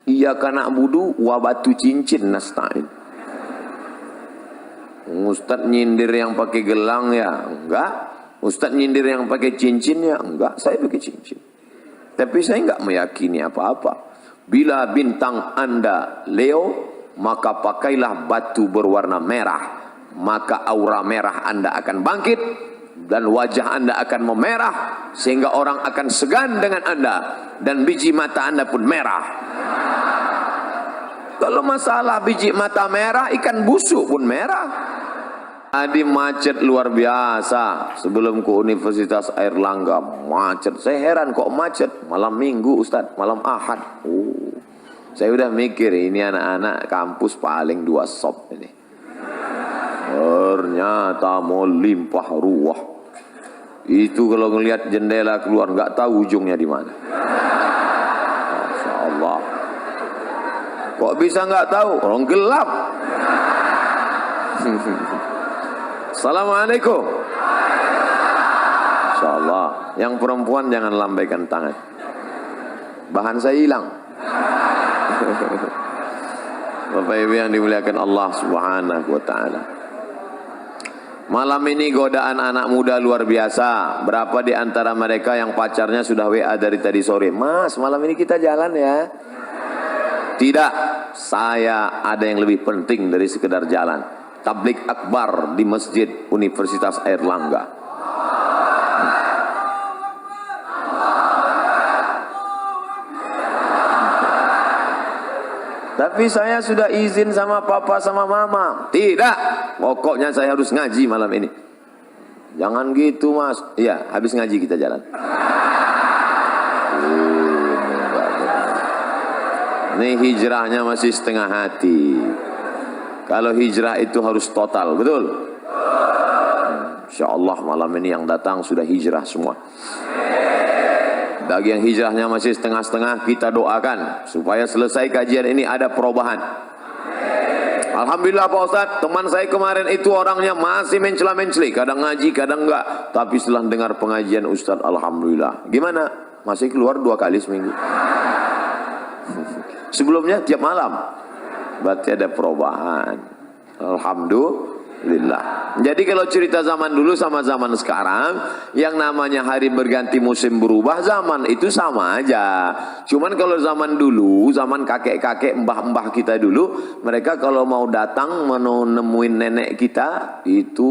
Iyyaka na'budu wa batu cincin nasta'in. Ustaz nyindir yang pakai gelang ya enggak, Ustaz nyindir yang pakai cincin ya enggak, saya pakai cincin. Tapi saya enggak meyakini apa-apa. Bila bintang Anda Leo, maka pakailah batu berwarna merah, maka aura merah Anda akan bangkit dan wajah Anda akan memerah sehingga orang akan segan dengan Anda dan biji mata Anda pun merah. Kalau masalah biji mata merah, ikan busuk pun merah. Tadi macet luar biasa. Sebelum ke Universitas Airlangga macet. Saya heran kok macet malam Minggu Ustaz, malam Ahad. Saya udah mikir ini anak-anak kampus paling 2 sop ini. Ternyata mau limpah ruah. Itu kalau ngelihat jendela keluar nggak tahu ujungnya di mana. Masya Allah. Kok bisa nggak tahu? Orang gelap. Assalamualaikum. Masya Allah. Yang perempuan jangan lambaikan tangan. Bahan saya hilang. Bapak Ibu yang dimuliakan Allah Subhanahu wa taala. Malam ini godaan anak muda luar biasa. Berapa di antara mereka yang pacarnya sudah WA dari tadi sore? Mas, malam ini kita jalan ya? Tidak, saya ada yang lebih penting dari sekedar jalan. Tablik akbar di Masjid Universitas Airlangga. Tapi saya sudah izin sama papa sama mama. Tidak, pokoknya saya harus ngaji malam ini. Jangan gitu mas. Iya, habis ngaji kita jalan. Ini hijrahnya masih setengah hati. Kalau hijrah itu harus total, betul? Insya Allah malam ini yang datang sudah hijrah semua. Bagi yang hijrahnya masih setengah-setengah, kita doakan supaya selesai kajian ini ada perubahan. Alhamdulillah Pak Ustadz, teman saya kemarin itu orangnya masih mencela-menceli, kadang ngaji, kadang enggak. Tapi setelah dengar pengajian Ustadz, Alhamdulillah. Gimana? Masih keluar 2 kali seminggu. Sebelumnya tiap malam. Berarti ada perubahan. Alhamdulillah. Jadi kalau cerita zaman dulu sama zaman sekarang, yang namanya hari berganti musim berubah, zaman itu sama aja. Cuman kalau zaman dulu, zaman kakek-kakek, mbah-mbah kita dulu, mereka kalau mau datang menemuin nenek kita, itu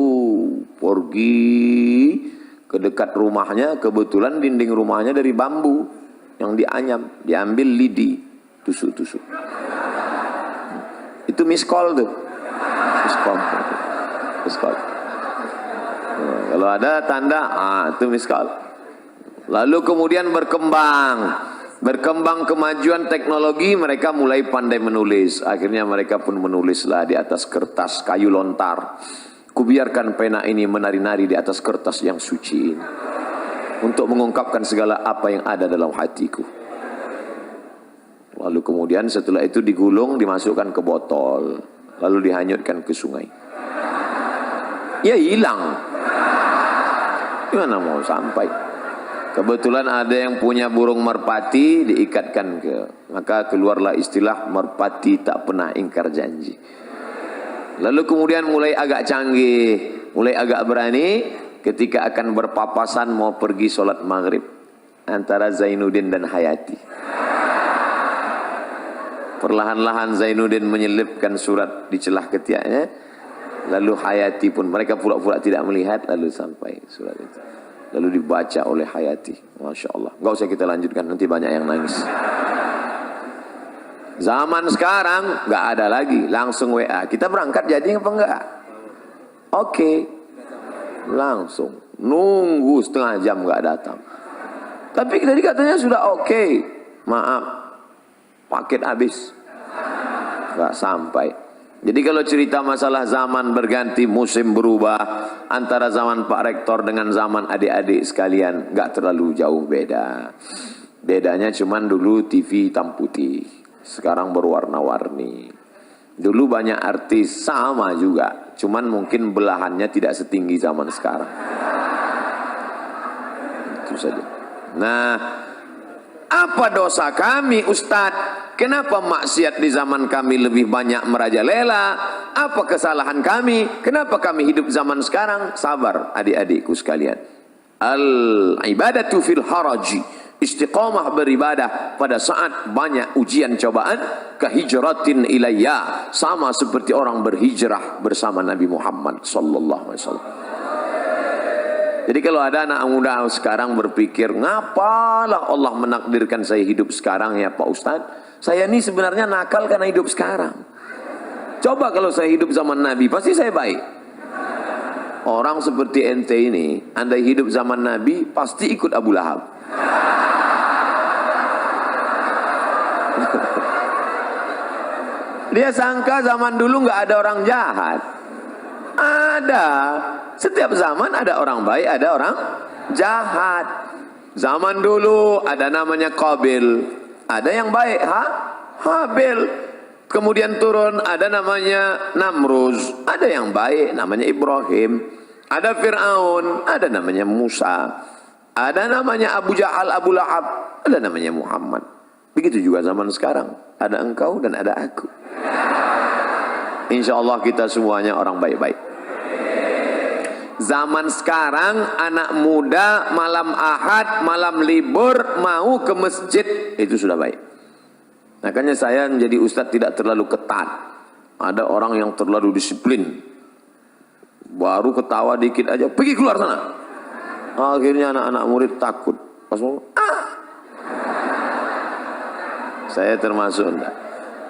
pergi ke dekat rumahnya, kebetulan dinding rumahnya dari bambu yang dianyam, diambil lidi, tusuk-tusuk. Itu miskol tuh. Miskol. Miskol. Kalau ada tanda, itu miskol. Lalu kemudian berkembang kemajuan teknologi, mereka mulai pandai menulis. Akhirnya mereka pun menulislah di atas kertas kayu lontar. Kubiarkan pena ini menari-nari di atas kertas yang suci ini, untuk mengungkapkan segala apa yang ada dalam hatiku. Lalu kemudian setelah itu digulung, dimasukkan ke botol, lalu dihanyutkan ke sungai. Ya hilang. Gimana mau sampai? Kebetulan ada yang punya burung merpati, diikatkan maka keluarlah istilah merpati tak pernah ingkar janji. Lalu kemudian mulai agak canggih, mulai agak berani ketika akan berpapasan mau pergi sholat maghrib antara Zainuddin dan Hayati. Perlahan-lahan Zainuddin menyelipkan surat di celah ketiaknya, lalu Hayati pun, mereka pura-pura tidak melihat, lalu sampai surat itu, lalu dibaca oleh Hayati. Masya Allah. Gak usah kita lanjutkan, nanti banyak yang nangis. Zaman sekarang gak ada lagi, langsung WA, kita berangkat jadi apa enggak? Oke, langsung nunggu setengah jam gak datang. Tapi tadi katanya sudah oke. Maaf, paket habis, gak sampai. Jadi kalau cerita masalah zaman berganti, musim berubah, antara zaman Pak Rektor dengan zaman adik-adik sekalian gak terlalu jauh beda. Bedanya cuman dulu TV hitam putih, sekarang berwarna-warni. Dulu banyak artis sama juga, cuman mungkin belahannya tidak setinggi zaman sekarang. Itu saja. Nah, apa dosa kami Ustadz? Kenapa maksiat di zaman kami lebih banyak merajalela? Apa kesalahan kami? Kenapa kami hidup zaman sekarang? Sabar adik-adikku sekalian. Al-ibadatu fil haraji. Istiqamah beribadah pada saat banyak ujian cobaan. Kahijratin ilayya. Sama seperti orang berhijrah bersama Nabi Muhammad sallallahu alaihi wasallam. Jadi kalau ada anak muda sekarang berpikir, ngapalah Allah menakdirkan saya hidup sekarang ya Pak Ustadz? Saya ini sebenarnya nakal karena hidup sekarang. Coba kalau saya hidup zaman Nabi, pasti saya baik. Orang seperti ente ini, andai hidup zaman Nabi, pasti ikut Abu Lahab. Dia sangka zaman dulu nggak ada orang jahat. Ada. Setiap zaman ada orang baik, ada orang jahat. Zaman dulu ada namanya Qabil, ada yang baik, Habil. Kemudian turun ada namanya Namruz, ada yang baik namanya Ibrahim. Ada Fir'aun, ada namanya Musa. Ada namanya Abu Jahal, Abu Lahab, ada namanya Muhammad. Begitu juga zaman sekarang, ada engkau dan ada aku. Insya Allah kita semuanya orang baik-baik. Zaman sekarang anak muda malam Ahad, malam libur mau ke masjid, itu sudah baik. Makanya saya menjadi ustadz tidak terlalu ketat. Ada orang yang terlalu disiplin, baru ketawa dikit aja pergi keluar sana. Akhirnya anak-anak murid takut. Pas mau, saya termasuk enggak.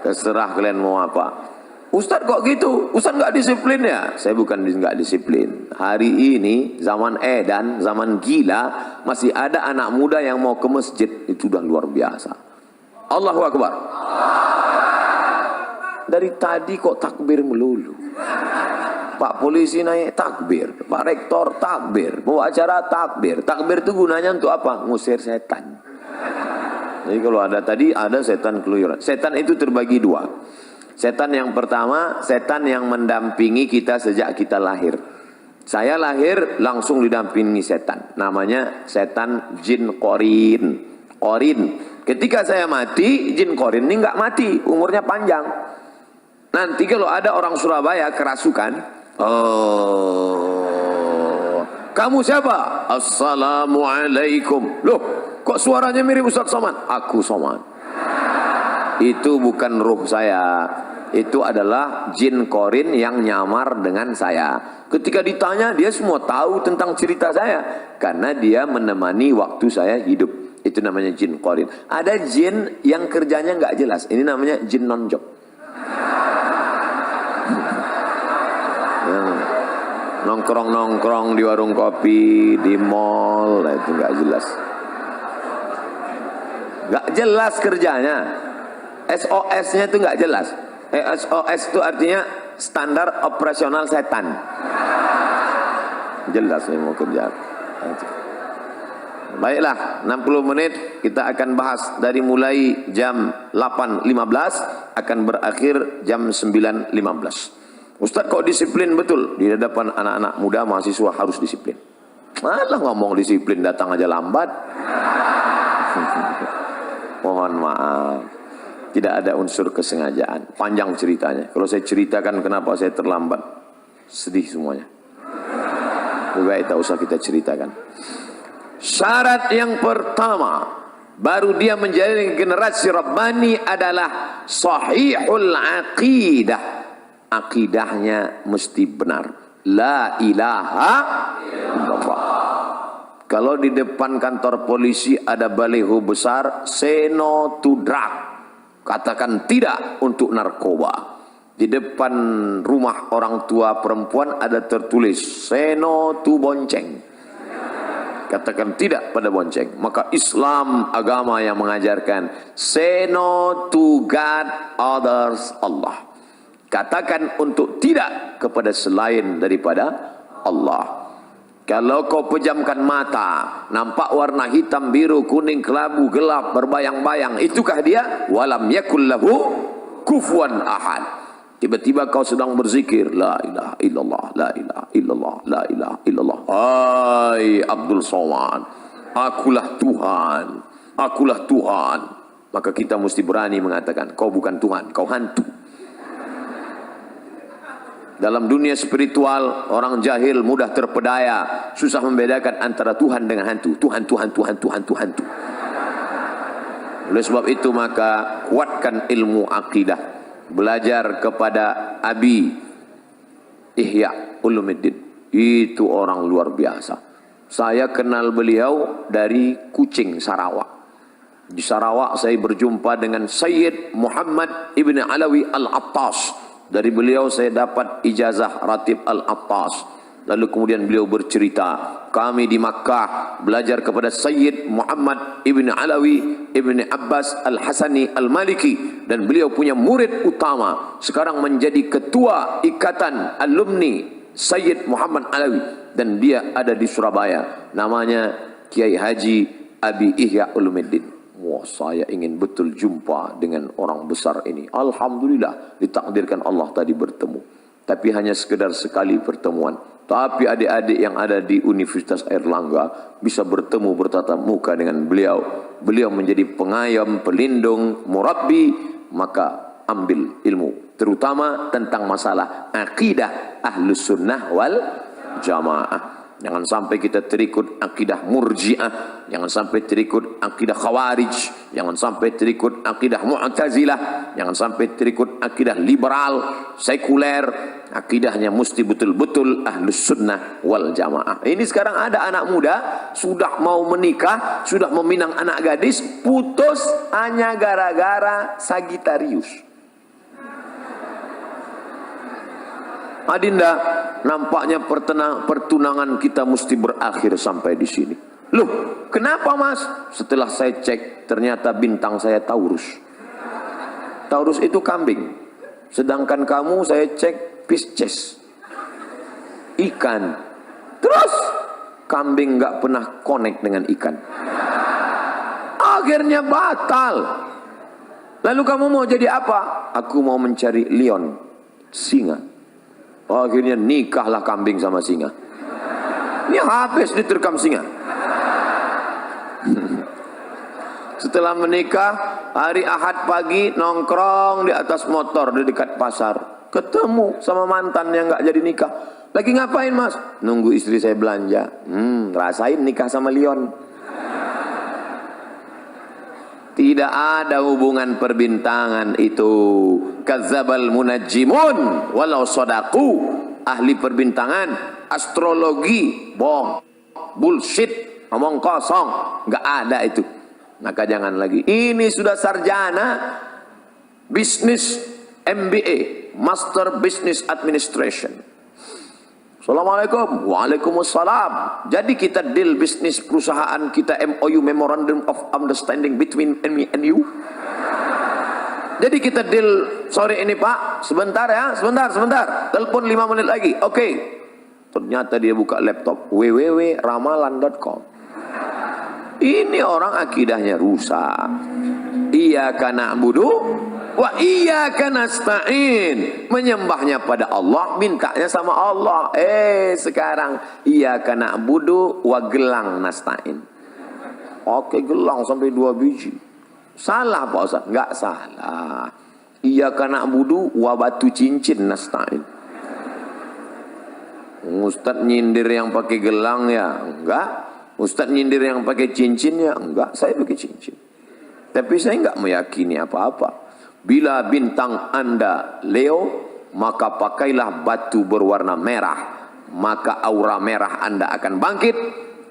Terserah kalian mau apa. Ustadz kok gitu? Ustadz nggak disiplin ya? Saya bukan nggak disiplin. Hari ini zaman edan, zaman gila, masih ada anak muda yang mau ke masjid. Itu udah luar biasa. Allahu Akbar. Dari tadi kok takbir melulu. Pak polisi naik takbir, Pak rektor takbir, bawa acara takbir. Takbir itu gunanya untuk apa? Ngusir setan. Jadi kalau ada tadi ada setan keluyuran. Setan itu terbagi dua. Setan yang pertama, setan yang mendampingi kita sejak kita lahir. Saya lahir langsung didampingi setan. Namanya setan jin korin. Korin. Ketika saya mati, jin korin ini nggak mati, umurnya panjang. Nanti kalau ada orang Surabaya kerasukan, kamu siapa? Assalamualaikum. Loh, kok suaranya mirip Ustaz Somad? Aku Somad. Itu bukan ruh saya, itu adalah jin korin yang nyamar dengan saya. Ketika ditanya, dia semua tahu tentang cerita saya, karena dia menemani waktu saya hidup. Itu namanya jin korin. Ada jin yang kerjanya nggak jelas, ini namanya jin nonjok. Nongkrong-nongkrong di warung kopi, di mall, itu nggak jelas. Nggak jelas kerjanya. SOS-nya itu nggak jelas. SOS itu artinya standar operasional setan. Jelas nih mau kerja. Baiklah, 60 menit kita akan bahas dari mulai jam 8.15 akan berakhir jam 9.15. Ustadz kok disiplin betul? Di hadapan anak-anak muda mahasiswa harus disiplin. Malah ngomong disiplin datang aja lambat. Mohon maaf. Tidak ada unsur kesengajaan. Panjang ceritanya. Kalau saya ceritakan kenapa saya terlambat, sedih semuanya. Lebih baik tak usah kita ceritakan. Syarat yang pertama, baru dia menjadi generasi Rabbani adalah sahihul aqidah. Akidahnya mesti benar. La ilaha illallah. Kalau di depan kantor polisi ada baliho besar, say no to drug. Katakan tidak untuk narkoba. Di depan rumah orang tua perempuan ada tertulis seno tu bonceng. Katakan tidak pada bonceng. Maka Islam agama yang mengajarkan seno tu God others Allah. Katakan untuk tidak kepada selain daripada Allah. Kalau kau pejamkan mata, nampak warna hitam, biru, kuning, kelabu, gelap, berbayang-bayang, itukah dia? Walam yakul lahu kufuwan ahad. Tiba-tiba kau sedang berzikir, la ilaha illallah, la ilaha illallah, la ilaha illallah. Hai Abdul Somad, akulah Tuhan, akulah Tuhan. maka kita mesti berani mengatakan, kau bukan Tuhan, kau hantu. Dalam dunia spiritual, orang jahil mudah terpedaya, susah membedakan antara Tuhan dengan hantu. Tuhan. Oleh sebab itu maka kuatkan ilmu akidah. Belajar kepada Abi Ihya Ulumuddin. Itu orang luar biasa. Saya kenal beliau dari Kucing, Sarawak. Di Sarawak saya berjumpa dengan Sayyid Muhammad Ibn Alawi Al-Attas. Dari beliau saya dapat ijazah Ratib Al-Attas. Lalu kemudian beliau bercerita, kami di Makkah belajar kepada Sayyid Muhammad Ibn Alawi Ibn Abbas Al-Hasani Al-Maliki. Dan beliau punya murid utama. Sekarang menjadi ketua ikatan alumni Sayyid Muhammad Alawi. Dan dia ada di Surabaya. Namanya Kiai Haji Abi Ihya Ulumuddin. Wah, saya ingin betul jumpa dengan orang besar ini. Alhamdulillah ditakdirkan Allah tadi bertemu. Tapi hanya sekedar sekali pertemuan. Tapi adik-adik yang ada di Universitas Airlangga bisa bertemu bertatap muka dengan beliau. Beliau menjadi pengayom, pelindung, murabbi. Maka ambil ilmu. Terutama tentang masalah akidah Ahlus Sunnah wal Jamaah. Jangan sampai kita terikut akidah Murji'ah, jangan sampai terikut akidah Khawarij, jangan sampai terikut akidah Mu'tazilah, jangan sampai terikut akidah liberal, sekuler. Akidahnya mesti betul-betul Ahlus Sunnah wal Jamaah. Ini sekarang ada anak muda sudah mau menikah, sudah meminang anak gadis, putus hanya gara-gara Sagittarius. Adinda, nampaknya pertunangan kita mesti berakhir sampai di sini. Loh, kenapa mas? Setelah saya cek, ternyata bintang saya Taurus. Taurus itu kambing. Sedangkan kamu saya cek Pisces, ikan. Terus kambing nggak pernah connect dengan ikan. Akhirnya batal. Lalu kamu mau jadi apa? Aku mau mencari Lion, singa. Akhirnya nikahlah kambing sama singa. Ini habis diterkam singa. Setelah menikah, hari Ahad pagi nongkrong di atas motor di dekat pasar. Ketemu sama mantan yang nggak jadi nikah. Lagi ngapain mas? Nunggu istri saya belanja. Rasain nikah sama Lion. Tidak ada hubungan perbintangan itu. Kadzabal munajjimun walau sadaku. Ahli perbintangan, astrologi, bohong, bullshit, ngomong kosong, nggak ada itu. Maka jangan lagi. Ini sudah sarjana bisnis MBA, Master Business Administration. Assalamualaikum. Waalaikumsalam. Jadi kita deal bisnis perusahaan kita MOU, Memorandum of Understanding between me and you. Jadi kita deal sore ini pak, sebentar ya, sebentar. Telepon 5 menit lagi. Oke. Ternyata dia buka laptop www.ramalan.com. Ini orang akidahnya rusak. Iyyaka na'budu wa iyyaka nasta'in. Menyembahnya pada Allah, mintanya sama Allah. Sekarang iyyaka na'budu wa gelang nasta'in. Oke, gelang sampai 2 biji. Salah Pak Ustaz? Enggak salah. Iyyaka na'budu wa batu cincin nasta'in. Ustaz nyindir yang pakai gelang ya? Enggak. Ustaz nyindir yang pakai cincin ya? Enggak, saya pakai cincin. Tapi saya enggak meyakini apa-apa. Bila bintang Anda Leo, maka pakailah batu berwarna merah. Maka aura merah Anda akan bangkit.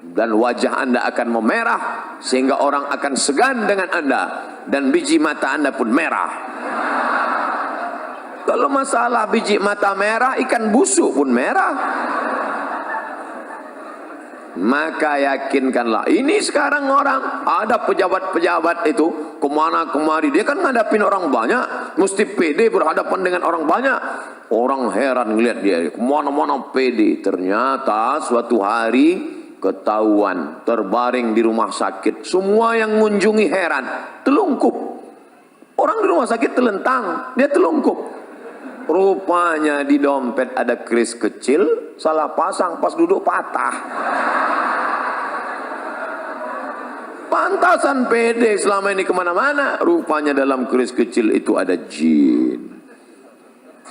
Dan wajah Anda akan memerah. Sehingga orang akan segan dengan Anda. Dan biji mata Anda pun merah. Kalau masalah biji mata merah, ikan busuk pun merah. Maka yakinkanlah. Ini sekarang orang, ada pejabat-pejabat itu kemana kemari, dia kan ngadapin orang banyak, mesti pede berhadapan dengan orang banyak. Orang heran ngeliat dia kemana-mana pede. Ternyata suatu hari ketahuan terbaring di rumah sakit. Semua yang mengunjungi heran, telungkup. Orang di rumah sakit telentang, dia telungkup. Rupanya di dompet ada kris kecil, salah pasang, pas duduk patah. Pantasan pede selama ini kemana-mana. Rupanya dalam keris kecil itu ada jin.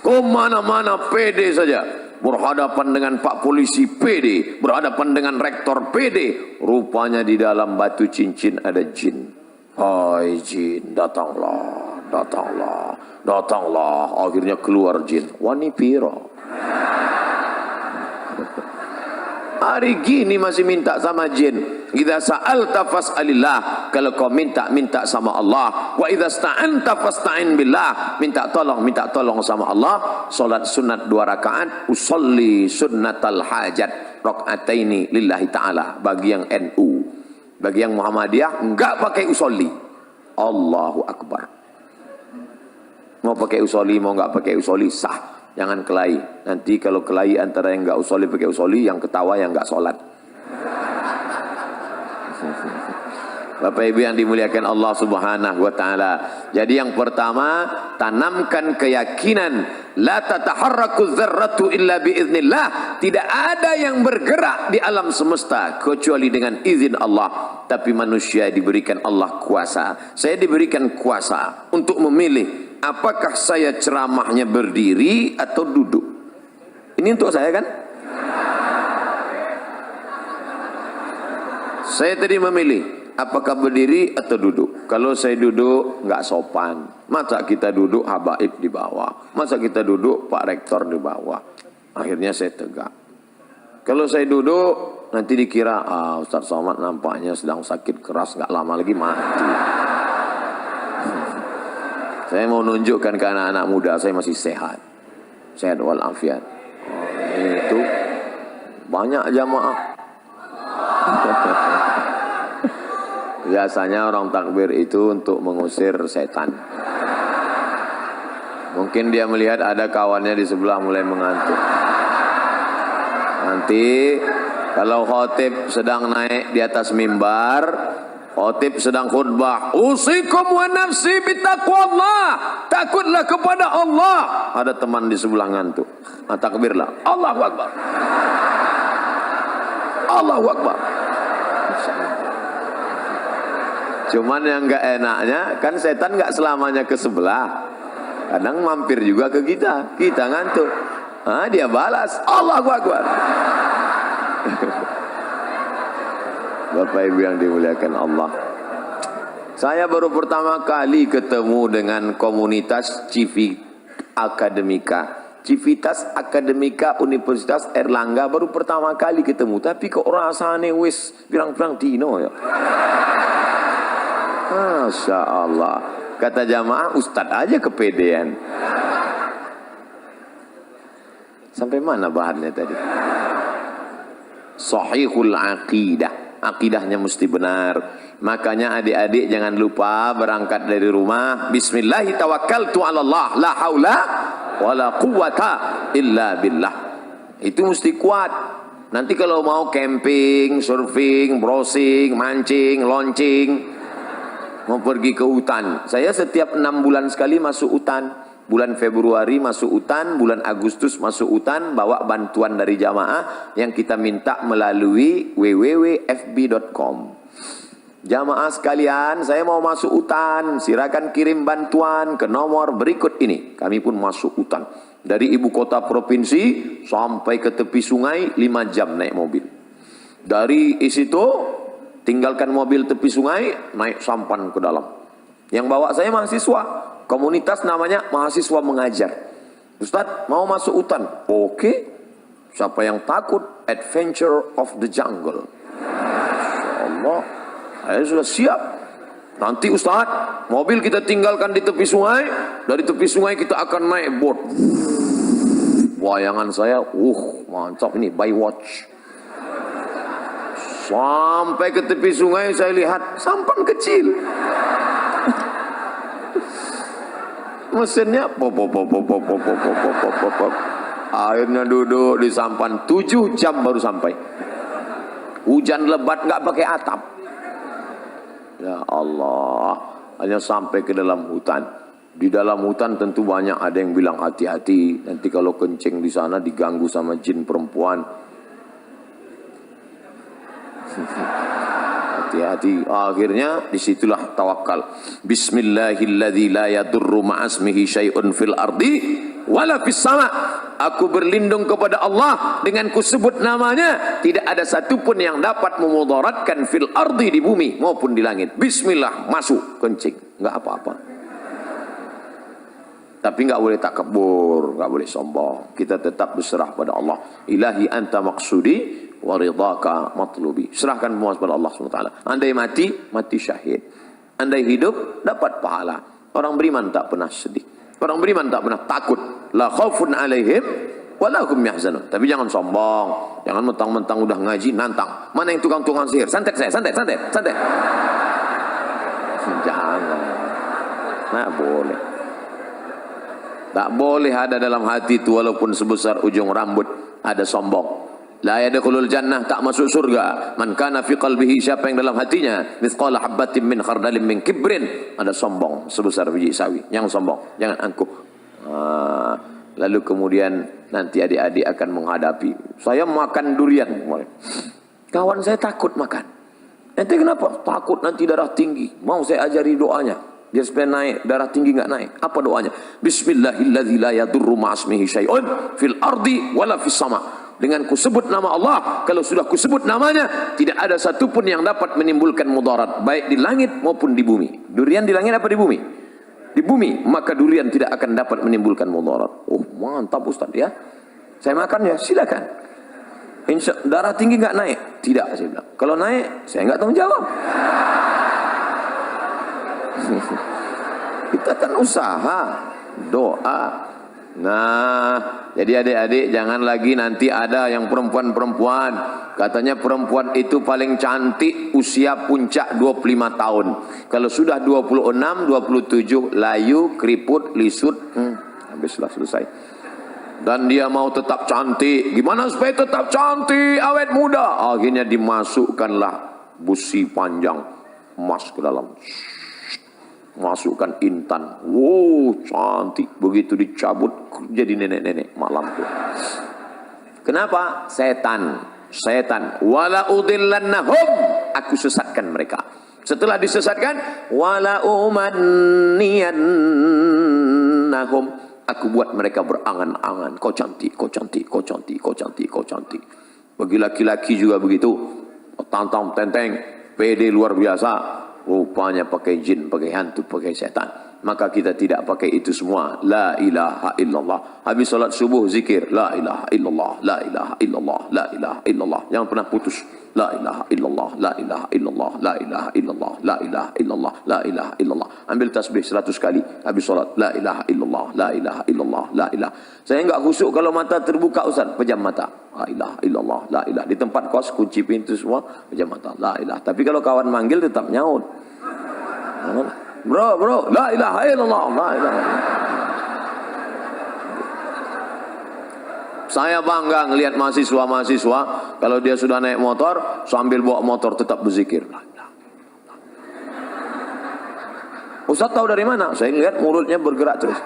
Kemana-mana pede saja. Berhadapan dengan Pak Polisi pede. Berhadapan dengan Rektor pede. Rupanya di dalam batu cincin ada jin. Hai jin, datanglah, datanglah, datanglah. Akhirnya keluar jin. Wani piro. Hari gini masih minta sama jin. Idza sa'alta fas'alillah. Kalau kau minta, minta sama Allah. Wa idza sta'anta fasta'in billah. Minta tolong sama Allah. Salat sunat 2 rakaat. Usolli sunnatal hajat. Raka'ataini lillahi ta'ala. Bagi yang NU. Bagi yang Muhammadiyah, enggak pakai usolli. Allahu Akbar. Mau pakai usolli, mau enggak pakai usolli, sah. Jangan kelahi. Nanti kalau kelahi antara yang enggak usolli pakai usolli, yang ketawa yang enggak sholat. Bapak Ibu yang dimuliakan Allah Subhanahu wa taala. Jadi yang pertama, tanamkan keyakinan la tataharraku dzarratu illa biiznillah. Tidak ada yang bergerak di alam semesta kecuali dengan izin Allah. Tapi manusia diberikan Allah kuasa. Saya diberikan kuasa untuk memilih apakah saya ceramahnya berdiri atau duduk. Ini untuk saya kan? Saya tadi memilih apakah berdiri atau duduk. Kalau saya duduk nggak sopan. Masa kita duduk habaib di bawah. Masa kita duduk Pak Rektor di bawah. Akhirnya saya tegak. Kalau saya duduk nanti dikira Ustaz Somad nampaknya sedang sakit keras, nggak lama lagi mati. Saya mau nunjukkan ke anak-anak muda saya masih sehat. Sehat walafiat. Itu banyak jamaah. Biasanya orang takbir itu untuk mengusir setan. Mungkin dia melihat ada kawannya di sebelah mulai mengantuk. Nanti kalau khotib sedang naik di atas mimbar, khotib sedang khutbah, usikum wa nafsi bitaqwallah, takutlah kepada Allah. Ada teman di sebelah ngantuk. Nah, takbirlah. Allahu Akbar. Allahu Akbar. Cuman yang enggak enaknya kan setan enggak selamanya ke sebelah. Kadang mampir juga ke kita. Kita ngantuk. Dia balas. Allahu Akbar. Bapak Ibu yang dimuliakan Allah. Saya baru pertama kali ketemu dengan komunitas Civitas Akademika Universitas Erlangga, baru pertama kali ketemu. Tapi kok rasanya wis pirang-pirang dino ya. Masya Allah. Kata jamaah, Ustadz aja kepedean. Sampai mana bahannya tadi? Sahihul aqidah. Akidahnya mesti benar. Makanya adik-adik jangan lupa berangkat dari rumah. Bismillahi tawakkaltu ala Allah. La haula wala quwata illa billah. Itu mesti kuat. Nanti kalau mau camping, surfing, browsing, mancing, launching, mau pergi ke hutan. Saya setiap 6 bulan sekali masuk hutan. Bulan Februari masuk hutan, bulan Agustus masuk hutan, bawa bantuan dari jamaah yang kita minta melalui www.fb.com. Jamaah sekalian, saya mau masuk hutan, silakan kirim bantuan ke nomor berikut ini. Kami pun masuk hutan. Dari ibu kota provinsi sampai ke tepi sungai 5 jam naik mobil. Dari situ tinggalkan mobil tepi sungai, naik sampan ke dalam. Yang bawa saya mahasiswa, komunitas namanya mahasiswa mengajar. Ustadz mau masuk hutan? Oke. Siapa yang takut? Adventure of the jungle. Insyaallah, saya sudah siap. Nanti Ustadz, mobil kita tinggalkan di tepi sungai. Dari tepi sungai kita akan naik boat. Wayangan saya, mantap ini, by watch. Sampai ke tepi sungai saya lihat sampan kecil. Mesinnya pop. Akhirnya duduk di sampan 7 jam baru sampai. Hujan lebat nggak pakai atap. Ya Allah, hanya sampai ke dalam hutan. Di dalam hutan tentu banyak ada yang bilang hati-hati. Nanti kalau kencing di sana diganggu sama jin perempuan. hati-hati. Akhirnya disitulah tawakal. Bismillahilladzi la yadurru ma'asmihi syai'un fil ardi wala fis sama. Aku berlindung kepada Allah dengan kusebut namanya, tidak ada satupun yang dapat memudaratkan fil ardi, di bumi maupun di langit. Bismillah, masuk kencing, enggak apa-apa. Tapi enggak boleh takabur, enggak boleh sombong. Kita tetap berserah pada Allah. Ilahi anta maksudi wa ridhaka matlubi. Serahkan semua kepada Allah SWT. Andai mati, mati syahid. Andai hidup, dapat pahala. Orang beriman tak pernah sedih. Orang beriman tak pernah takut. La khaufun alaihim wa la hum yahzanun. Tapi jangan sombong. Jangan mentang-mentang udah ngaji nantang. Mana yang tukang-tukang sihir? Santet saya, santet. Jangan. Nah, boleh. Tak boleh ada dalam hati itu walaupun sebesar ujung rambut ada sombong. La yadkhulul jannah, tak masuk surga. Man kana fi qalbihi, siapa yang dalam hatinya mithqala habatin min khardalin min kibrin, ada sombong sebesar biji sawi. Yang sombong, jangan angkuh. Lalu kemudian nanti adik-adik akan menghadapi, saya makan durian kemarin. Kawan saya takut makan. Nanti kenapa? Takut nanti darah tinggi. Mau saya ajari doanya biar supaya naik, darah tinggi enggak naik. Apa doanya? Bismillahilladzi la yadurru ma'asmihi syai'un fil ardi wala fis sama. Dengan kusebut nama Allah, kalau sudah kusebut namanya, tidak ada satupun yang dapat menimbulkan mudarat, baik di langit maupun di bumi. Durian di langit apa di bumi? Di bumi, maka durian tidak akan dapat menimbulkan mudarat. Oh, mantap Ustaz ya. Saya makan ya, silakan. Darah tinggi enggak naik? Tidak, saya bilang. Kalau naik, saya enggak tanggung jawab. Kita kan usaha, doa. Nah, jadi adik-adik jangan lagi nanti ada yang perempuan-perempuan katanya perempuan itu paling cantik usia puncak 25 tahun. Kalau sudah 26, 27 layu, keriput, lisut, habislah selesai. Dan dia mau tetap cantik. Gimana supaya tetap cantik, awet muda? Akhirnya dimasukkanlah busi panjang emas ke dalam. Masukkan intan. Wow, cantik. Begitu dicabut jadi nenek-nenek malam itu. Kenapa? Setan. Wala udillannahum, aku sesatkan mereka. Setelah disesatkan, wala umanniyannahum, aku buat mereka berangan-angan. Kau cantik. Bagi laki-laki juga begitu. Tantang tenteng, pede luar biasa. Rupanya pakai jin, pakai hantu, pakai setan. Maka kita tidak pakai itu semua. La ilaha illallah. Habis salat subuh zikir. La ilaha illallah. La ilaha illallah. La ilaha illallah. Jangan pernah putus. La ilaha illallah. La ilaha illallah. La ilaha illallah. La ilaha illallah. La ilaha illallah. Ambil tasbih 100 kali. Habis salat. La ilaha illallah. La ilaha illallah. La ilaha. Saya enggak khusuk kalau mata terbuka Ustaz. Pejam mata. La ilaha illallah. La ilaha. Di tempat kos kunci pintu semua. Pejam mata. La ilaha. Tapi kalau kawan manggil tetap nyaut. Bro, la ilaha illallah, la ilaha illallah. Saya bangga ngelihat mahasiswa kalau dia sudah naik motor, sambil bawa motor tetap berzikir. Ustaz tahu dari mana? Saya lihat mulutnya bergerak terus.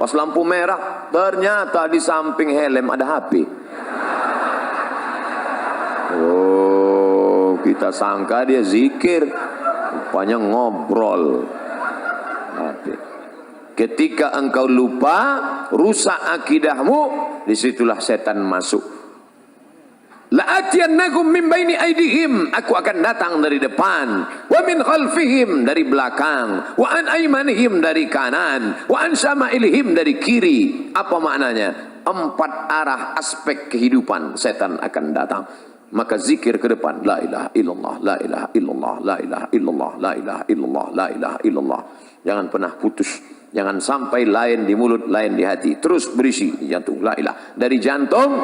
Pas lampu merah, ternyata di samping helm ada HP. Oh, kita sangka dia zikir. Rupanya ngobrol. Ketika engkau lupa, rusak akidahmu, disitulah setan masuk. La'atiyannakum min baini aydihim, aku akan datang dari depan, wa min khalfihim, dari belakang, wa an aymanihim, dari kanan, wa an syama'ilihim, dari kiri. Apa maknanya? 4 arah aspek kehidupan setan akan datang. Maka zikir ke depan, la ilaha illallah, la ilaha illallah, la ilaha illallah, la ilaha illallah, la ilaha illallah. Jangan pernah putus. Jangan sampai lain di mulut, lain di hati. Terus berisi di jantung, la ilaha. Dari jantung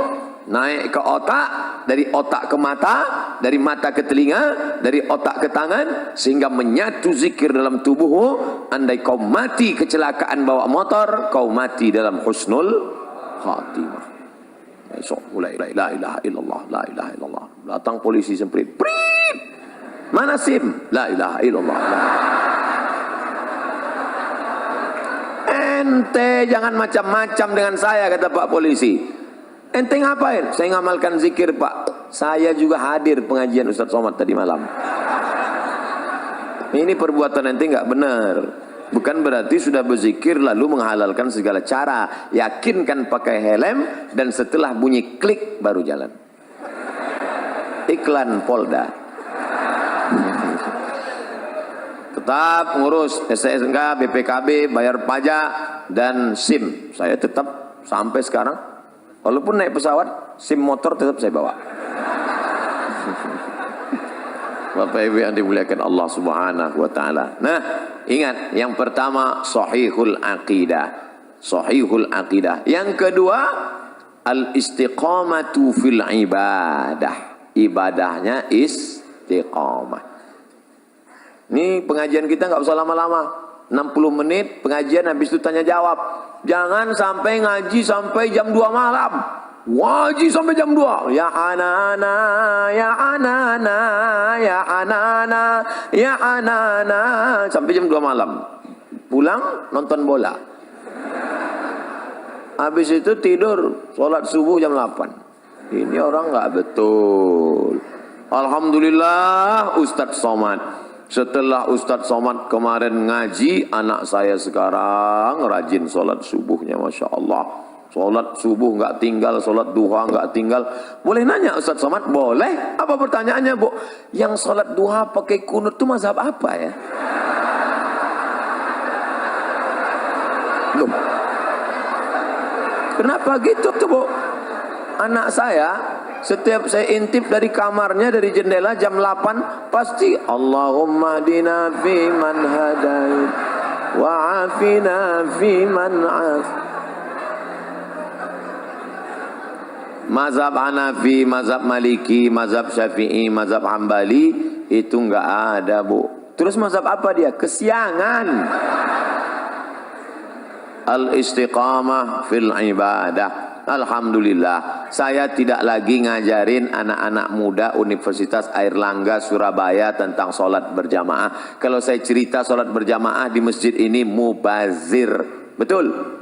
naik ke otak, dari otak ke mata, dari mata ke telinga, dari otak ke tangan, sehingga menyatu zikir dalam tubuhmu. Andai kau mati kecelakaan bawa motor, kau mati dalam husnul khatimah. Esok mulai la ilaha illallah, la ilaha illallah. Datang polisi semprit, prit, mana SIM? La ilaha illallah. Ente jangan macam-macam dengan saya, kata Pak Polisi. Ente ngapain? Saya ngamalkan zikir Pak. Saya juga hadir pengajian Ustaz Somad tadi malam. Ini perbuatan ente nggak benar. Bukan berarti sudah berzikir lalu menghalalkan segala cara. Yakinkan pakai helm dan setelah bunyi klik baru jalan. Iklan Polda. Tetap ngurus SSNK, BPKB, bayar pajak dan SIM. Saya tetap sampai sekarang, walaupun naik pesawat, SIM motor tetap saya bawa. Bapak Ibu yang dimuliakan Allah Subhanahu wa taala. Nah, ingat, yang pertama sahihul aqidah. Sahihul aqidah. Yang kedua, al-istiqamatu fil ibadah. Ibadahnya istiqamah. Ini pengajian kita nggak usah lama-lama. 60 menit pengajian, habis itu tanya jawab. Jangan sampai ngaji sampai jam 2 malam. Ngaji sampai jam 2. Ya anana, ya anana, ya anana, ya anana. Sampai jam 2 malam. Pulang nonton bola. Habis itu tidur, sholat subuh jam 8. Ini orang nggak betul. Alhamdulillah Ustadz Somad. Setelah Ustadz Somad kemarin ngaji, anak saya sekarang rajin sholat subuhnya, Masya Allah. Sholat subuh nggak tinggal, sholat duha nggak tinggal. Boleh nanya Ustadz Somad? Boleh. Apa pertanyaannya, Bu? Yang sholat duha pakai kunut itu mazhab apa ya? Loh. Kenapa gitu tuh, Bu? Anak saya setiap saya intip dari kamarnya, dari jendela jam 8 pasti Allahumma dina fi man hadait wa afina fi man af. Mazhab Hanafi, mazhab Maliki, mazhab Syafi'i, mazhab Hambali itu enggak ada, Bu. Terus mazhab apa dia? Kesiangan. Al-istiqamah fil ibadah. Alhamdulillah, saya tidak lagi ngajarin anak-anak muda Universitas Airlangga Surabaya tentang sholat berjamaah. Kalau saya cerita sholat berjamaah di masjid ini mubazir, betul?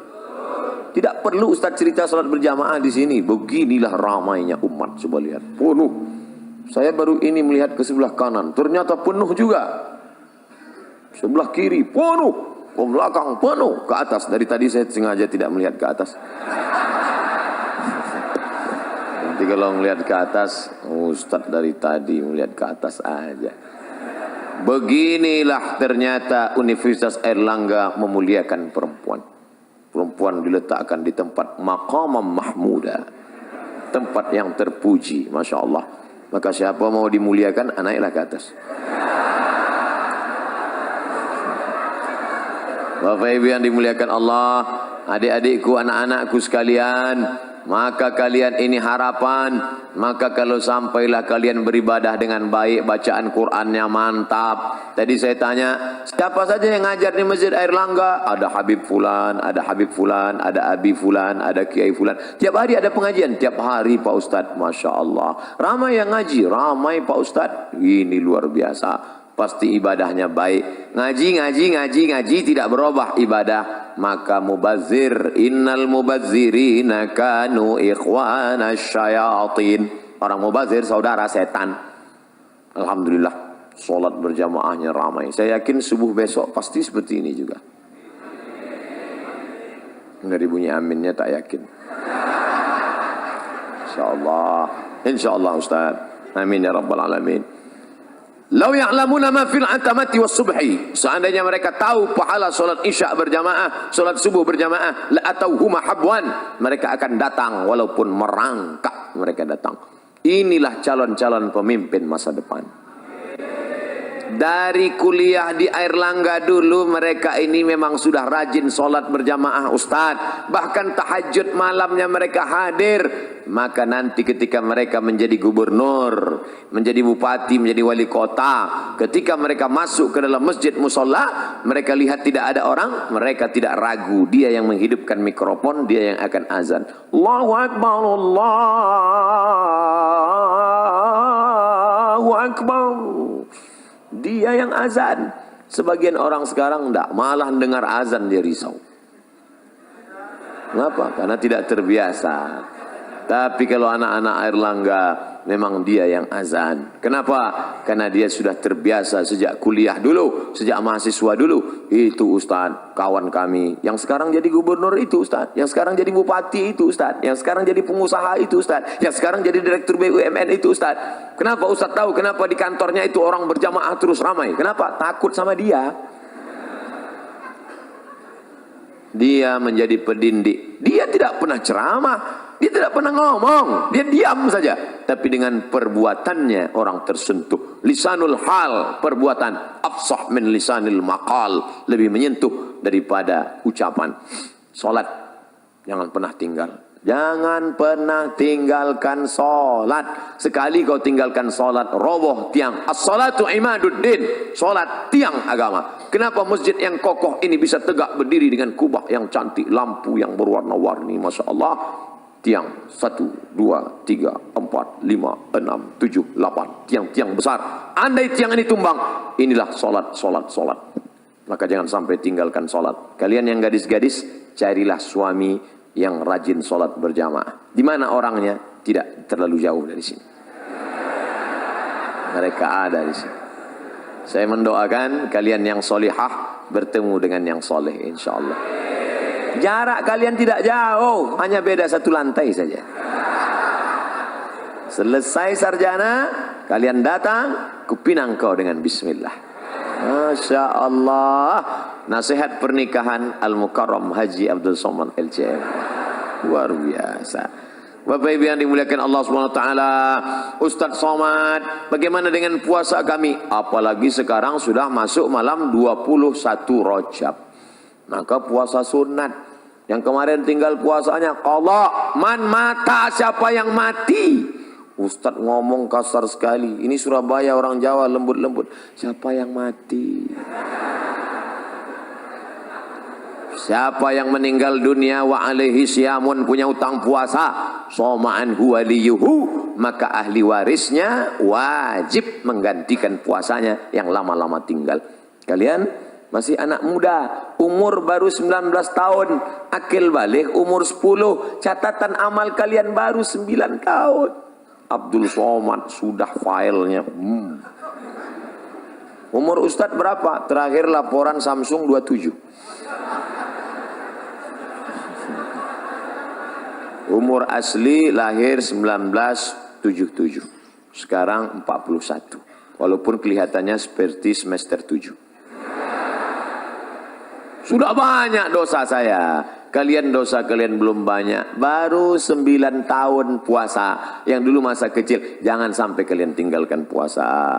Tidak perlu Ustaz cerita sholat berjamaah di sini. Beginilah ramainya umat, coba lihat, penuh. Saya baru ini melihat ke sebelah kanan, ternyata penuh juga. Sebelah kiri penuh, ke belakang penuh, ke atas. Dari tadi saya sengaja tidak melihat ke atas. Nanti kalau melihat ke atas, Ustadz dari tadi melihat ke atas aja. Beginilah ternyata Universitas Airlangga memuliakan perempuan. Perempuan diletakkan di tempat maqamam mahmuda, tempat yang terpuji, Masya Allah. Maka siapa mau dimuliakan, naiklah ke atas. Bapak Ibu yang dimuliakan Allah, adik-adikku, anak-anakku sekalian, maka kalian ini harapan. Maka kalau sampailah kalian beribadah dengan baik, bacaan Qur'annya mantap. Tadi saya tanya, siapa saja yang ngajar di Masjid Airlangga? Ada Habib Fulan, ada Habib Fulan, ada Abi Fulan, ada Kiai Fulan. Tiap hari ada pengajian, tiap hari Pak Ustadz. Masya Allah, ramai yang ngaji, ramai Pak Ustadz. Ini luar biasa. Pasti ibadahnya baik. Ngaji tidak berubah ibadah. Maka mubazir, innal mubazzirina kanu ikhwana syayatin. Orang mubazir saudara setan. Alhamdulillah, sholat berjamaahnya ramai. Saya yakin subuh besok pasti seperti ini juga. Dari bunyi aminnya tak yakin. Insyaallah Ustaz. Amin ya rabbal alamin. Lau ya'lamuna ma fil atamati was subhi. Seandainya mereka tahu pahala solat isya berjamaah, solat subuh berjamaah, la atauhuma habwan. Mereka akan datang walaupun merangkak, mereka datang. Inilah calon-calon pemimpin masa depan. Dari kuliah di Airlangga dulu mereka ini memang sudah rajin solat berjamaah Ustadz. Bahkan tahajud malamnya mereka hadir. Maka nanti ketika mereka menjadi gubernur, menjadi bupati, menjadi wali kota, ketika mereka masuk ke dalam masjid musola, mereka lihat tidak ada orang, mereka tidak ragu. Dia yang menghidupkan mikrofon, dia yang akan azan. Allahu Akbar, Allahu Akbar. Dia yang azan. Sebagian orang sekarang enggak, malah dengar azan dia risau. Kenapa? Karena tidak terbiasa. Tapi kalau anak-anak Airlangga memang dia yang azan. Kenapa? Karena dia sudah terbiasa sejak kuliah dulu, sejak mahasiswa dulu. Itu Ustaz, kawan kami yang sekarang jadi gubernur itu Ustaz, yang sekarang jadi bupati itu Ustaz, yang sekarang jadi pengusaha itu Ustaz, yang sekarang jadi direktur BUMN itu Ustaz. Kenapa Ustaz tahu kenapa di kantornya itu orang berjamaah terus ramai? Kenapa? Takut sama dia. Dia menjadi pendindik. Dia tidak pernah ceramah, dia tidak pernah ngomong, dia diam saja. Tapi dengan perbuatannya orang tersentuh. Lisanul hal, perbuatan, afsah min lisanil maqal, lebih menyentuh daripada ucapan. Salat jangan pernah tinggal. Jangan pernah tinggalkan salat. Sekali kau tinggalkan salat, roboh tiang. As-salatu imaduddin. Salat tiang agama. Kenapa masjid yang kokoh ini bisa tegak berdiri dengan kubah yang cantik, lampu yang berwarna-warni, Masya Allah. Tiang 1, 2, 3, 4, 5, 6, 7, 8. Tiang-tiang besar. Andai tiang ini tumbang, inilah salat. Maka jangan sampai tinggalkan salat. Kalian yang gadis-gadis, carilah suami yang rajin sholat berjamaah. Di mana orangnya? Tidak terlalu jauh dari sini. Mereka ada di sini. Saya mendoakan kalian yang solihah bertemu dengan yang soleh, insya Allah. Jarak kalian tidak jauh, hanya beda 1 lantai saja. Selesai sarjana, kalian datang, kupinang kau dengan bismillah. Masya Allah. Nasihat pernikahan Al-Mukarram Haji Abdul Somad LCM. Luar biasa. Bapak Ibu yang dimuliakan Allah SWT. Ustadz Somad, bagaimana dengan puasa kami? Apalagi sekarang sudah masuk malam 21 Rajab. Maka puasa sunat. Yang kemarin tinggal puasanya qadha. Man mata, siapa yang mati? Ustadz ngomong kasar sekali. Ini Surabaya, orang Jawa lembut-lembut. Siapa yang mati? Siapa yang meninggal dunia wa alaihi syamun, punya utang puasa, soma'an huwa liyuhu, maka ahli warisnya wajib menggantikan puasanya yang lama-lama tinggal. Kalian masih anak muda, umur baru 19 tahun, akil balik umur 10, catatan amal kalian baru 9 tahun. Abdul Somad sudah filenya. Umur Ustadz berapa? Terakhir laporan Samsung 27. Umur asli lahir 1977. Sekarang 41. Walaupun kelihatannya seperti semester 7. Sudah banyak dosa saya. Kalian dosa kalian belum banyak. Baru 9 tahun puasa. Yang dulu masa kecil. Jangan sampai kalian tinggalkan puasa.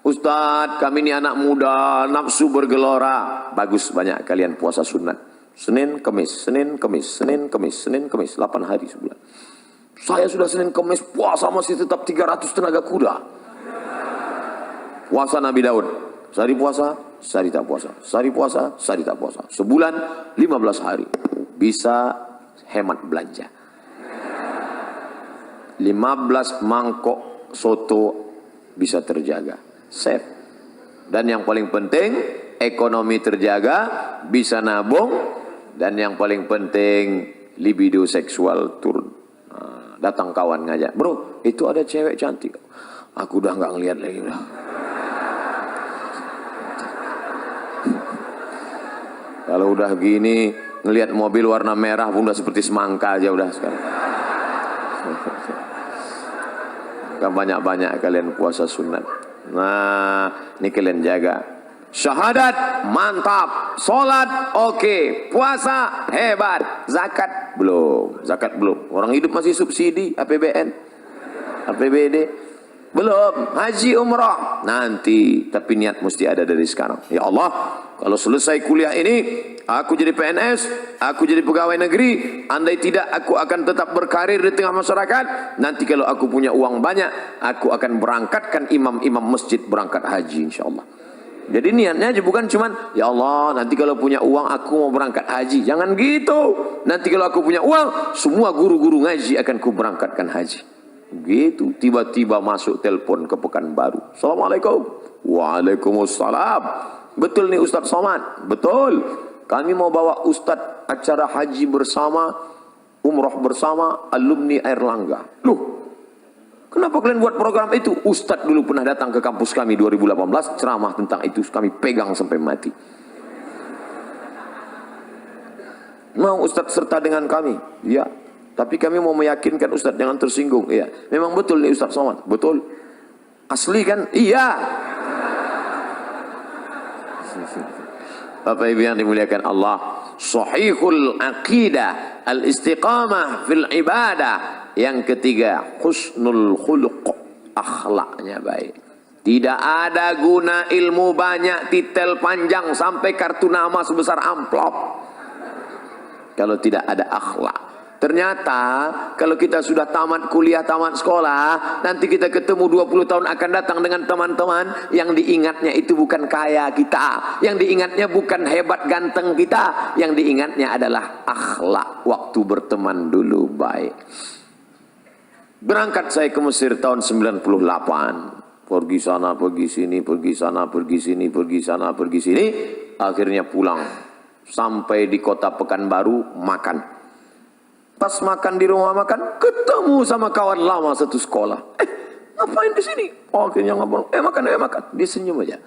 Ustadz, kami ini anak muda, nafsu bergelora. Bagus, banyak kalian puasa sunat. Senin, Kamis, Senin, Kamis, Senin, Kamis, Senin, Kamis, 8 hari sebulan. Saya sudah Senin, Kamis, puasa masih tetap 300 tenaga kuda. Puasa Nabi Daud. Sehari puasa, sehari tak puasa. Sehari puasa, sehari tak puasa. Sebulan, 15 hari. Bisa hemat belanja. 15 mangkok soto bisa terjaga. Save. Dan yang paling penting, ekonomi terjaga, bisa nabung. Dan yang paling penting, libido seksual turun. Datang kawan ngajak, bro, itu ada cewek cantik. Aku udah nggak ngelihat lagi udah. Kalau udah gini, ngelihat mobil warna merah pun udah seperti semangka aja udah sekarang. Gak banyak-banyak kalian puasa sunat. Nah, ini kalian jaga. Syahadat mantap, solat oke, puasa hebat, zakat belum, orang hidup masih subsidi, APBN, APBD belum, haji umrah nanti, tapi niat mesti ada dari sekarang. Ya Allah, kalau selesai kuliah ini aku jadi PNS, aku jadi pegawai negeri, andai tidak aku akan tetap berkarir di tengah masyarakat. Nanti kalau aku punya uang banyak, aku akan berangkatkan imam-imam masjid berangkat haji insyaallah. Jadi niatnya bukan cuman, ya Allah nanti kalau punya uang aku mau berangkat haji. Jangan gitu. Nanti kalau aku punya uang, semua guru-guru ngaji akan ku berangkatkan haji. Gitu. Tiba-tiba masuk telepon ke Pekanbaru. Assalamualaikum. Waalaikumsalam. Betul nih Ustadz Somad? Betul. Kami mau bawa Ustadz acara haji bersama, umroh bersama alumni Airlangga. Loh, Kenapa kalian buat program itu? Ustadz dulu pernah datang ke kampus kami 2018, ceramah tentang itu, kami pegang sampai mati. Mau Ustadz serta dengan kami? Ya. Tapi kami mau meyakinkan Ustadz jangan tersinggung. Iya. Memang betul nih Ustadz Somad? Betul. Asli kan? Iya. Bapak Ibu yang dimuliakan Allah, sahihul aqidah, al-istiqamah fil ibadah. Yang ketiga, husnul khuluq, akhlaknya baik. Tidak ada guna ilmu banyak, titel panjang sampai kartu nama sebesar amplop kalau tidak ada akhlak. Ternyata kalau kita sudah tamat kuliah, tamat sekolah, nanti kita ketemu 20 tahun akan datang dengan teman-teman yang diingatnya itu bukan kaya kita, yang diingatnya bukan hebat ganteng kita, yang diingatnya adalah akhlak waktu berteman dulu baik. Berangkat saya ke Mesir tahun 98. Pergi sana, pergi sini, pergi sana, pergi sini, pergi sana, pergi sini. Akhirnya pulang. Sampai di kota Pekanbaru, makan. Pas makan di rumah makan, ketemu sama kawan lama satu sekolah. Ngapain di sini? Oh, akhirnya ngomong, makan, makan. Dia senyum aja.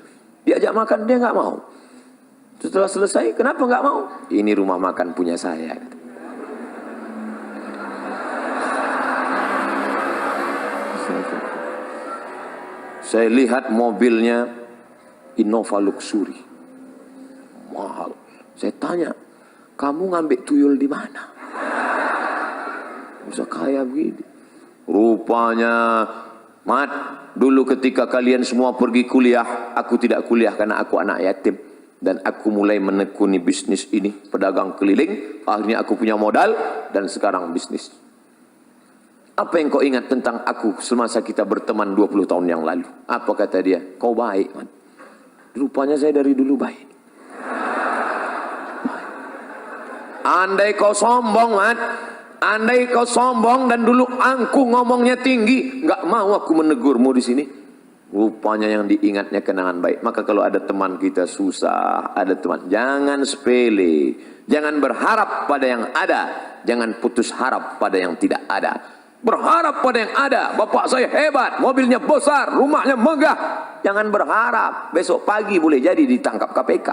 Diajak makan, dia nggak mau. Setelah selesai, kenapa nggak mau? Ini rumah makan punya saya. Saya lihat mobilnya Innova Luxury, mahal. Saya tanya, kamu ngambil tuyul di mana? Bisa kaya begini. Rupanya, Mat, dulu ketika kalian semua pergi kuliah, aku tidak kuliah karena aku anak yatim. Dan aku mulai menekuni bisnis ini, pedagang keliling. Akhirnya aku punya modal dan sekarang bisnis. Apa yang kau ingat tentang aku semasa kita berteman 20 tahun yang lalu? Apa kata dia? Kau baik, man. Rupanya saya dari dulu baik. Andai kau sombong, man. Andai kau sombong dan dulu aku ngomongnya tinggi, nggak mau aku menegurmu di sini. Rupanya yang diingatnya kenangan baik. Maka kalau ada teman kita susah, ada teman, jangan sepele. Jangan berharap pada yang ada. Jangan putus harap pada yang tidak ada. Berharap pada yang ada. Bapak saya hebat, mobilnya besar, rumahnya megah. Jangan berharap besok pagi boleh jadi ditangkap KPK,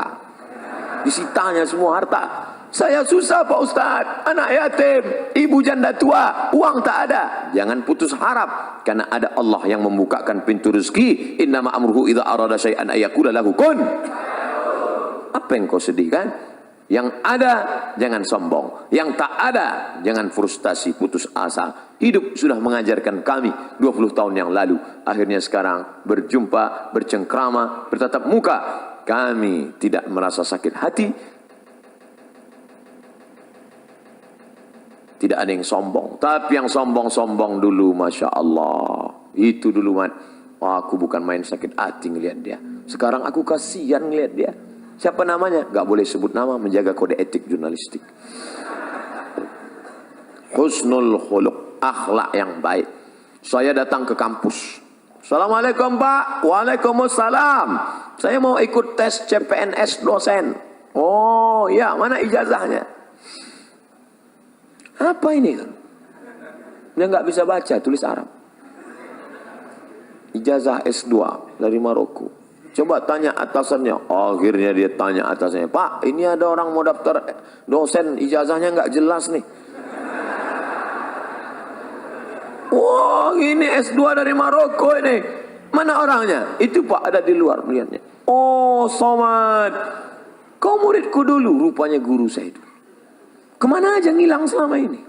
disitanya semua harta. Saya susah Pak Ustadz, anak yatim, ibu janda tua, uang tak ada. Jangan putus harap, karena ada Allah yang membukakan pintu rezeki. Innama amruhu idza arada syai'an ayyaqula lahu kun. Apa yang kau sedihkan? Yang ada jangan sombong, yang tak ada jangan frustasi, putus asa. Hidup sudah mengajarkan kami 20 tahun yang lalu. Akhirnya sekarang berjumpa, bercengkrama, bertatap muka. Kami tidak merasa sakit hati. Tidak ada yang sombong. Tapi yang sombong-sombong dulu, Masya Allah. Itu dulu, man. Aku bukan main sakit hati ngeliat dia. Sekarang aku kasihan ngeliat dia. Siapa namanya? Gak boleh sebut nama, menjaga kode etik jurnalistik. Husnul khuluq, akhlak yang baik. Saya datang ke kampus. Assalamualaikum Pak. Waalaikumsalam. Saya mau ikut tes CPNS dosen. Oh ya, mana ijazahnya? Apa ini? Dia nggak bisa baca, tulis Arab. Ijazah S2 dari Maroko. Coba tanya atasannya. Akhirnya dia tanya atasannya, Pak, ini ada orang mau daftar dosen, ijazahnya nggak jelas nih. Wah, ini S2 dari Maroko ini. Mana orangnya? Itu Pak, ada di luar melihatnya. Oh, Somad, kau muridku dulu, rupanya guru saya itu. Kemana aja ngilang selama ini?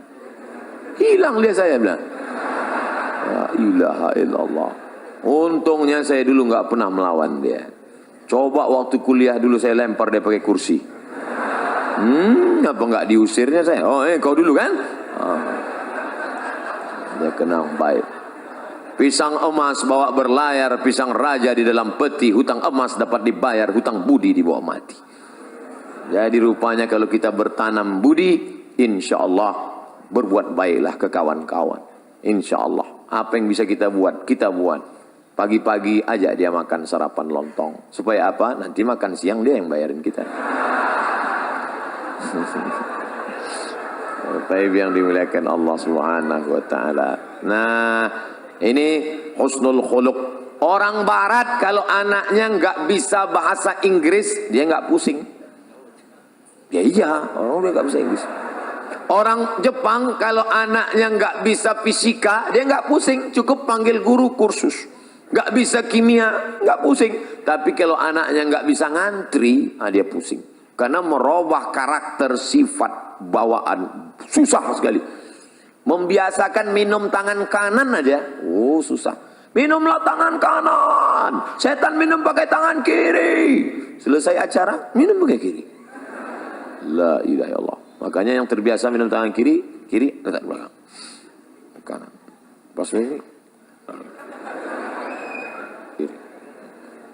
Hilang dia, saya bilang. La ilaha illallah. Untungnya saya dulu nggak pernah melawan dia. Coba waktu kuliah dulu saya lempar dia pakai kursi. Apa nggak diusirnya saya? Oh, kau dulu kan? Oh. Dia kenang baik. Pisang emas bawa berlayar, pisang raja di dalam peti. Hutang emas dapat dibayar, hutang budi dibawa mati. Jadi rupanya kalau kita bertanam budi, insya Allah berbuat baiklah ke kawan-kawan. Insya Allah. Apa yang bisa kita buat, kita buat. Pagi-pagi aja dia makan sarapan lontong. Supaya apa? Nanti makan siang dia yang bayarin kita. Bapak yang dimuliakan Allah Subhanahu wa taala. Nah, Ini husnul khuluq. Orang barat kalau anaknya nggak bisa bahasa Inggris, dia nggak pusing. Ya iya, orang udah nggak bisa Inggris. Orang Jepang kalau anaknya nggak bisa fisika, dia nggak pusing, cukup panggil guru kursus. Nggak bisa kimia, nggak pusing. Tapi kalau anaknya nggak bisa ngantri, dia pusing. Karena merubah karakter, sifat, bawaan, susah sekali. Membiasakan minum tangan kanan aja, susah. Minumlah tangan kanan, setan minum pakai tangan kiri. Selesai acara, minum pakai kiri. La ilaha illallah. Makanya yang terbiasa minum tangan kiri, letak belakang. Kanan. Pas ini, kiri.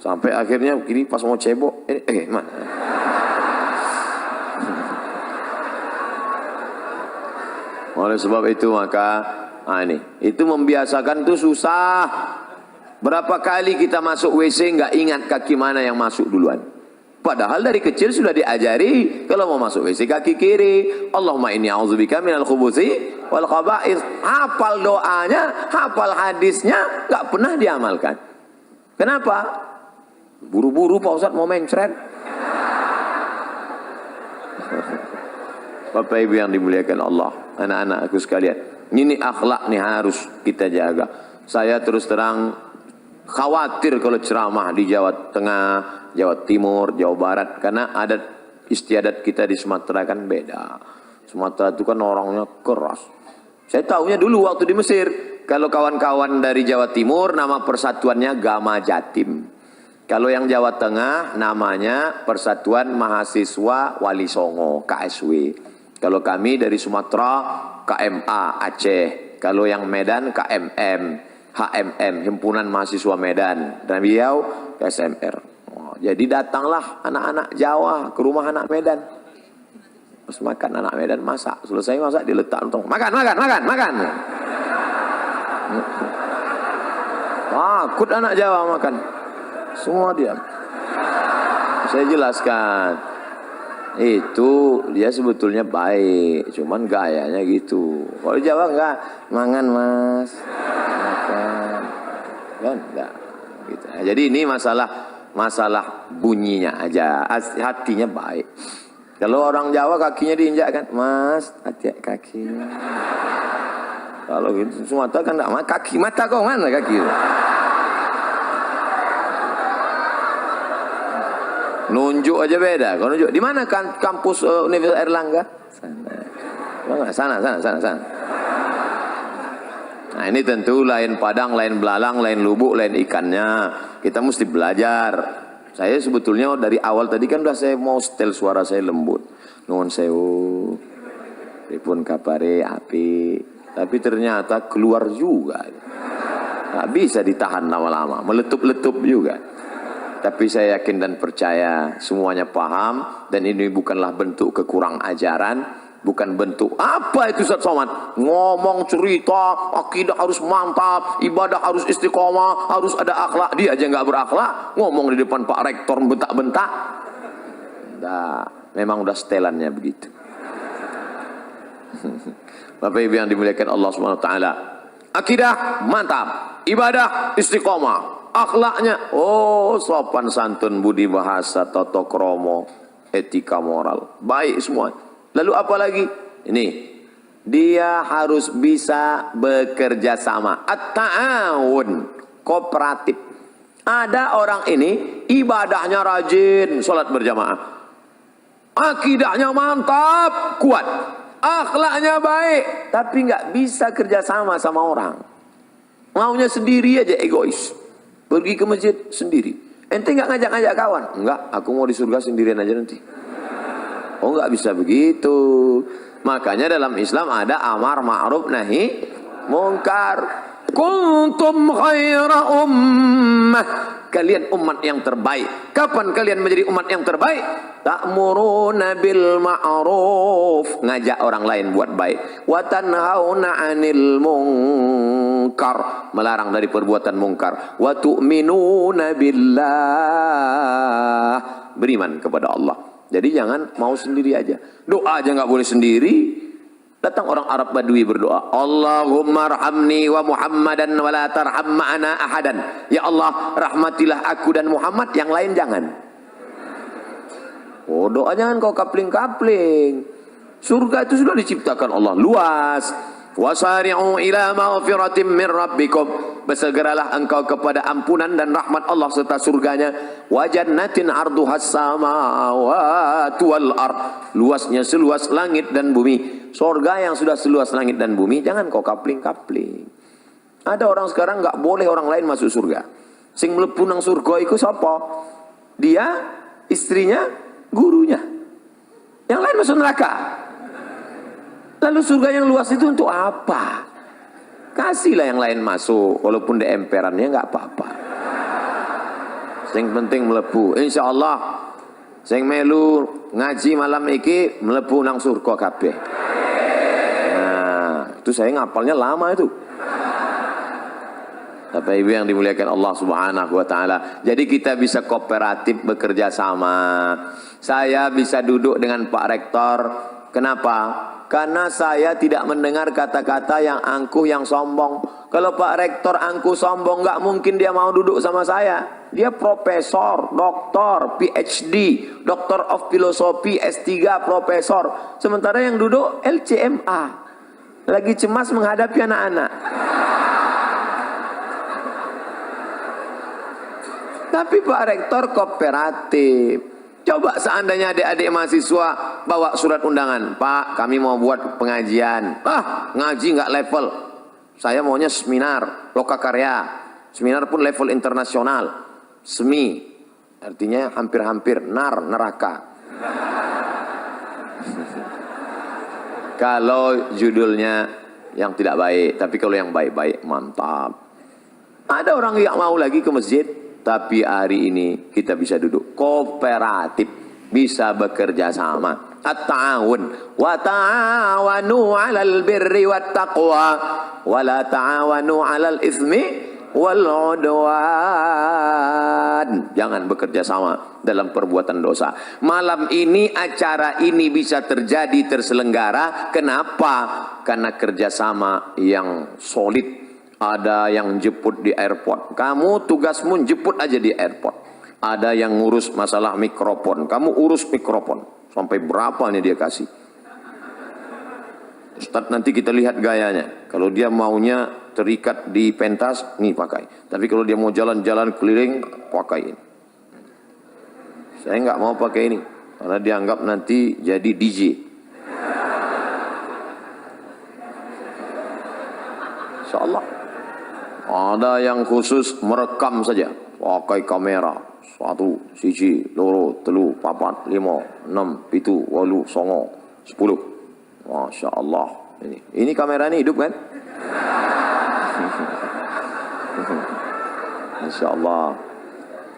Sampai akhirnya kiri pas mau cebok, mana? Oleh sebab itu maka itu membiasakan itu susah. Berapa kali kita masuk WC nggak ingat kaki mana yang masuk duluan. Padahal dari kecil sudah diajari kalau mau masuk WC kaki kiri. Allahumma inni a'udzubika minal khubuthi wal khaba'ith. Hafal doanya, hafal hadisnya, nggak pernah diamalkan. Kenapa? Buru-buru Pak Ustadz mau mencret. Bapak Ibu yang dimuliakan Allah, anak-anakku sekalian. Ini akhlak nih harus kita jaga. Saya terus terang khawatir kalau ceramah di Jawa Tengah, Jawa Timur, Jawa Barat. Karena adat istiadat kita di Sumatera kan beda. Sumatera itu kan orangnya keras. Saya tahunya dulu waktu di Mesir. Kalau kawan-kawan dari Jawa Timur nama persatuannya Gama Jatim. Kalau yang Jawa Tengah namanya Persatuan Mahasiswa Wali Songo, KSW. Kalau kami dari Sumatera KMA Aceh, kalau yang Medan KMM, HMM, Himpunan Mahasiswa Medan, dan beliau SMR. Jadi datanglah anak-anak Jawa ke rumah anak Medan. Terus makan anak Medan, masak. Selesai masak diletak untung. Makan. Takut anak Jawa makan. Semua diam. Saya jelaskan. Itu dia sebetulnya baik, cuman gayanya gitu. Kalau Jawa enggak, mangan mas, makan, kan enggak gitu. Jadi ini masalah bunyinya aja, hatinya baik. Kalau orang Jawa kakinya diinjak kan, mas, hati kakinya. Kalau gitu Sumatera kan enggak, kaki mata kau mana kaki? Nunjuk aja beda. Kalau nunjuk di mana kan kampus Universitas Airlangga? Sana. Nah ini tentu lain padang, lain belalang, lain lubuk, lain ikannya. Kita mesti belajar. Saya sebetulnya dari awal tadi kan udah saya mau setel suara saya lembut. Nuhun sewu. Pripun kapare api. Tapi ternyata keluar juga. Nggak bisa ditahan lama-lama. Meletup-letup juga. Tapi saya yakin dan percaya semuanya paham. Dan ini bukanlah bentuk kekurang ajaran. Bukan bentuk apa itu Ustaz Somad. Ngomong cerita, akidah harus mantap, ibadah harus istiqomah, harus ada akhlak. Dia aja nggak berakhlak. Ngomong di depan Pak Rektor bentak-bentak. Nah, memang udah setelannya begitu. Bapak Ibu yang dimuliakan Allah SWT. Akidah mantap, ibadah istiqomah. Akhlaknya, sopan santun, budi bahasa, tata krama, etika moral, baik semua. Lalu apa lagi? Ini, dia harus bisa bekerja sama. At-ta'awun, kooperatif. Ada orang ini ibadahnya rajin, sholat berjamaah, akidahnya mantap, kuat, akhlaknya baik, tapi nggak bisa kerja sama sama orang. Maunya sendiri aja, egois. Pergi ke masjid sendiri. Ente nggak ngajak-ngajak kawan? Enggak, aku mau di surga sendirian aja nanti. Oh nggak bisa begitu. Makanya dalam Islam ada amar ma'ruf nahi mungkar. Kuntum khaira ummah. Kalian umat yang terbaik. Kapan kalian menjadi umat yang terbaik? Ta'muruna bil ma'ruf. Ngajak orang lain buat baik. Wa tanhauna 'anil munkar. Melarang dari perbuatan mungkar. Wa tu'minuna billah. Beriman kepada Allah. Jadi jangan mau sendiri aja. Doa aja nggak boleh sendiri. Datang orang Arab Badui berdoa, Allahumma arhamni wa Muhammadan wa la tarham ma'ana ahadan. Ya Allah, rahmatilah aku dan Muhammad, yang lain jangan. Oh, doa jangan kau kapling-kapling. Surga itu sudah diciptakan Allah luas. Wasari'u ila maghfiratin min rabbikum. Bersegeralah engkau kepada ampunan dan rahmat Allah serta surganya. Wa jannatin arduhas samawati wal ard. Luasnya seluas langit dan bumi. Surga yang sudah seluas langit dan bumi, jangan kau kapling-kapling. Ada orang sekarang enggak boleh orang lain masuk surga. Sing mlebu nang surga iku sapa? Dia, istrinya, gurunya. Yang lain masuk neraka. Lalu surga yang luas itu untuk apa? Kasihlah yang lain masuk, walaupun di emperannya nggak apa-apa. Yang penting melebu. Insya Allah, sing melu ngaji malam iki melebu nang surga kabeh. Nah, itu saya ngapalnya lama itu. Bapak Ibu yang dimuliakan Allah Subhanahu wa taala. Jadi kita bisa kooperatif bekerja sama. Saya bisa duduk dengan Pak Rektor. Kenapa? Karena saya tidak mendengar kata-kata yang angkuh, yang sombong. Kalau Pak Rektor angkuh sombong, nggak mungkin dia mau duduk sama saya. Dia profesor, doktor, PhD, Doctor of Philosophy, S3, profesor. Sementara yang duduk LCMA. Lagi cemas menghadapi anak-anak. Tapi Pak Rektor kooperatif. Coba seandainya adik-adik mahasiswa bawa surat undangan, Pak, kami mau buat pengajian. Ngaji nggak level. Saya maunya seminar, lokakarya. Seminar pun level internasional. Semi, artinya hampir-hampir, neraka. Kalau judulnya yang tidak baik, tapi kalau yang baik-baik, mantap. Ada orang yang mau lagi ke masjid. Tapi hari ini kita bisa duduk kooperatif, bisa bekerja sama. At-ta'awun wa ta'awanu 'alal birri wat taqwa wa la ta'awanu 'alal itsmi wal 'udwan. Jangan bekerja sama dalam perbuatan dosa. Malam ini acara ini bisa terjadi, terselenggara. Kenapa? Karena kerjasama yang solid. Ada yang jemput di airport, kamu tugasmu jemput aja di airport. Ada yang ngurus masalah mikrofon, kamu urus mikrofon. Sampai berapa nih dia kasih? Ustadz, nanti kita lihat gayanya. Kalau dia maunya terikat di pentas, nih pakai. Tapi kalau dia mau jalan-jalan keliling, pakai ini. Saya nggak mau pakai ini, karena dianggap nanti jadi DJ. Insya Allah. Ada yang khusus merekam saja, pakai kamera 1, 1, 2, 3, 4, 5, 6, 7, 8, 9, 10. Masya Allah. Ini kamera ini hidup kan? Masya Allah.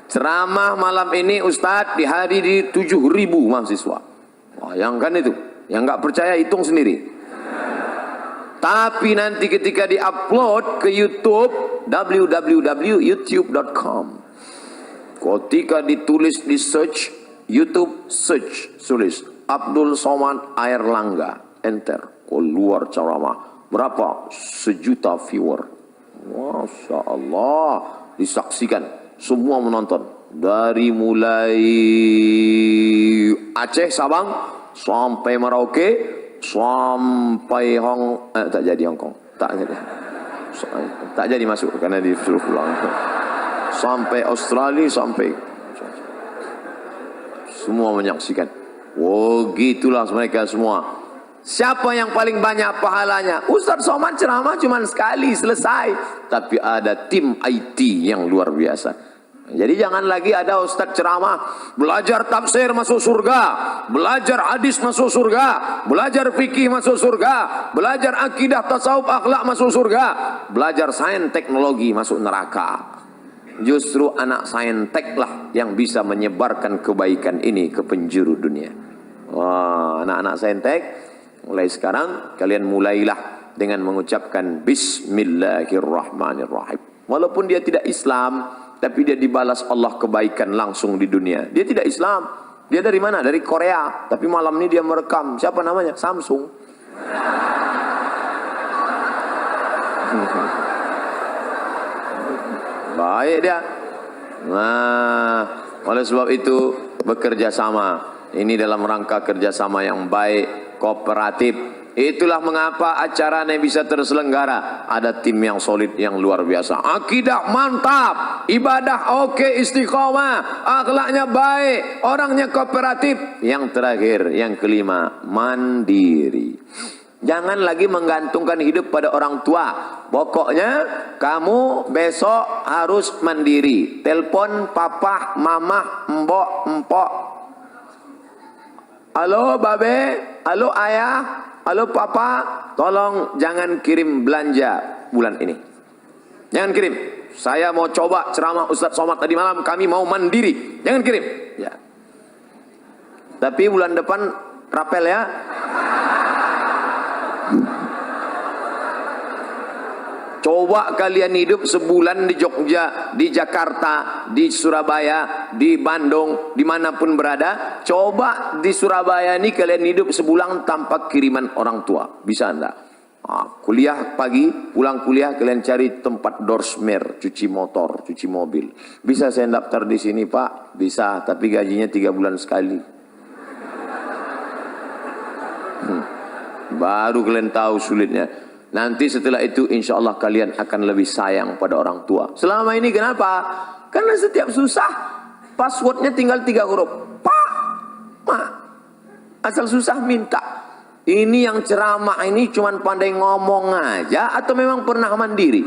Ceramah malam ini Ustadz dihadiri 7.000 mahasiswa. Bayangkan itu. Yang nggak percaya hitung sendiri. Tapi nanti ketika di-upload ke YouTube, www.youtube.com. Ketika ditulis di search, YouTube search, tulis Abdul Somad Airlangga, enter, keluar ceramah. Berapa? 1 juta viewer. Masya Allah. Disaksikan, semua menonton. Dari mulai Aceh, Sabang, sampai Merauke, sampai tak jadi Hong Kong, tak jadi masuk karena disuruh pulang. Sampai Australia, sampai semua menyaksikan. Oh, gitulah mereka semua. Siapa yang paling banyak pahalanya? Ustaz Somad ceramah cuma sekali selesai, tapi ada tim IT yang luar biasa. Jadi jangan lagi ada ustaz ceramah, belajar tafsir masuk surga, belajar hadis masuk surga, belajar fikih masuk surga, belajar akidah, tasawuf, akhlak masuk surga, belajar sains teknologi masuk neraka. Justru anak saintek lah yang bisa menyebarkan kebaikan ini ke penjuru dunia. Wah, anak-anak saintek, mulai sekarang kalian mulailah dengan mengucapkan Bismillahirrahmanirrahim. Walaupun dia tidak Islam, tapi dia dibalas Allah kebaikan langsung di dunia. Dia tidak Islam. Dia dari mana? Dari Korea. Tapi malam ini dia merekam. Siapa namanya? Samsung. Baik dia. Nah, oleh sebab itu bekerja sama. Ini dalam rangka kerjasama yang baik, kooperatif. Itulah mengapa acaranya bisa terselenggara. Ada tim yang solid, yang luar biasa. Akidah mantap, ibadah oke, istiqomah, akhlaknya baik, orangnya kooperatif. Yang terakhir, yang kelima, mandiri. Jangan lagi menggantungkan hidup pada orang tua. Pokoknya kamu besok harus mandiri. Telepon papa, mama, mbok, empok. Halo babe, halo ayah, halo papa, tolong jangan kirim belanja bulan ini. Jangan kirim. Saya mau coba ceramah Ustadz Somad tadi malam, kami mau mandiri. Jangan kirim. Ya. Tapi bulan depan rapel ya. Coba kalian hidup sebulan di Jogja, di Jakarta, di Surabaya, di Bandung, dimanapun berada. Coba di Surabaya ini kalian hidup sebulan tanpa kiriman orang tua. Bisa enggak? Kuliah pagi, pulang kuliah kalian cari tempat dorsmer, cuci motor, cuci mobil. Bisa saya daftar di sini Pak? Bisa, tapi gajinya 3 bulan sekali. Baru kalian tahu sulitnya. Nanti setelah itu insya Allah kalian akan lebih sayang pada orang tua. Selama ini kenapa? Karena setiap susah passwordnya tinggal 3 huruf. Pak, Ma. Asal susah minta. Ini yang ceramah ini cuman pandai ngomong aja atau memang pernah mandiri?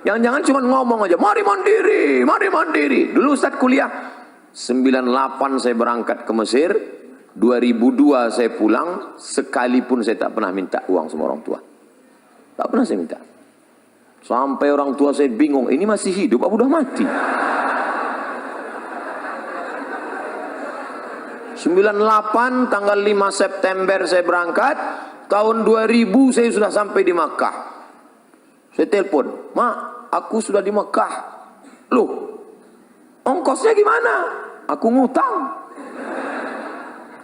Jangan-jangan cuma ngomong aja, mari mandiri, mari mandiri. Dulu Ustaz kuliah 98 saya berangkat ke Mesir, 2002 saya pulang, sekalipun saya tak pernah minta uang sama orang tua. Tak pernah saya minta. Sampai orang tua saya bingung, ini masih hidup apa udah mati? 98 tanggal 5 September saya berangkat, tahun 2000 saya sudah sampai di Makkah. Saya telepon, "Ma, aku sudah di Makkah." Loh, ongkosnya gimana? Aku ngutang.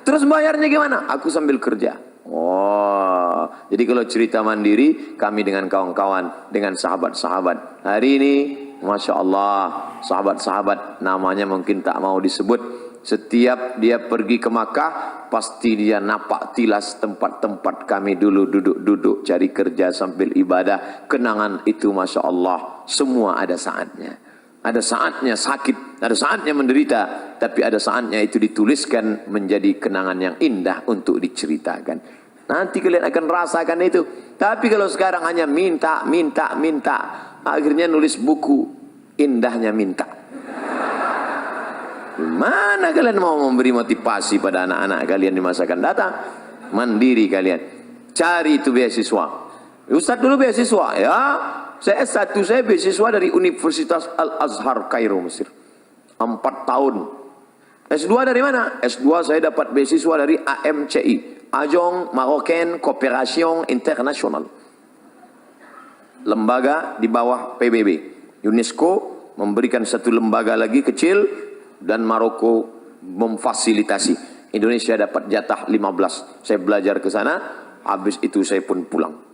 Terus bayarnya gimana? Aku sambil kerja. Oh, jadi kalau cerita mandiri, kami dengan kawan-kawan, dengan sahabat-sahabat. Hari ini, Masya Allah, sahabat-sahabat namanya mungkin tak mau disebut. Setiap dia pergi ke Makkah, pasti dia napak tilas tempat-tempat kami dulu duduk-duduk cari kerja sambil ibadah. Kenangan itu Masya Allah, semua ada saatnya. Ada saatnya sakit, ada saatnya menderita, tapi ada saatnya itu dituliskan menjadi kenangan yang indah untuk diceritakan. Nanti kalian akan rasakan itu. Tapi kalau sekarang hanya minta, minta, minta, akhirnya nulis buku, indahnya minta. Mana kalian mau memberi motivasi pada anak-anak kalian di masa akan datang? Mandiri kalian. Cari itu beasiswa. Ustaz dulu beasiswa ya. Saya S1 saya beasiswa dari Universitas Al-Azhar Kairo Mesir. 4 tahun. S2 dari mana? S2 saya dapat beasiswa dari AMCI, Agence Marocaine Coopération Internationale. Lembaga di bawah PBB. UNESCO memberikan satu lembaga lagi kecil dan Maroko memfasilitasi. Indonesia dapat jatah 15. Saya belajar ke sana, habis itu saya pun pulang.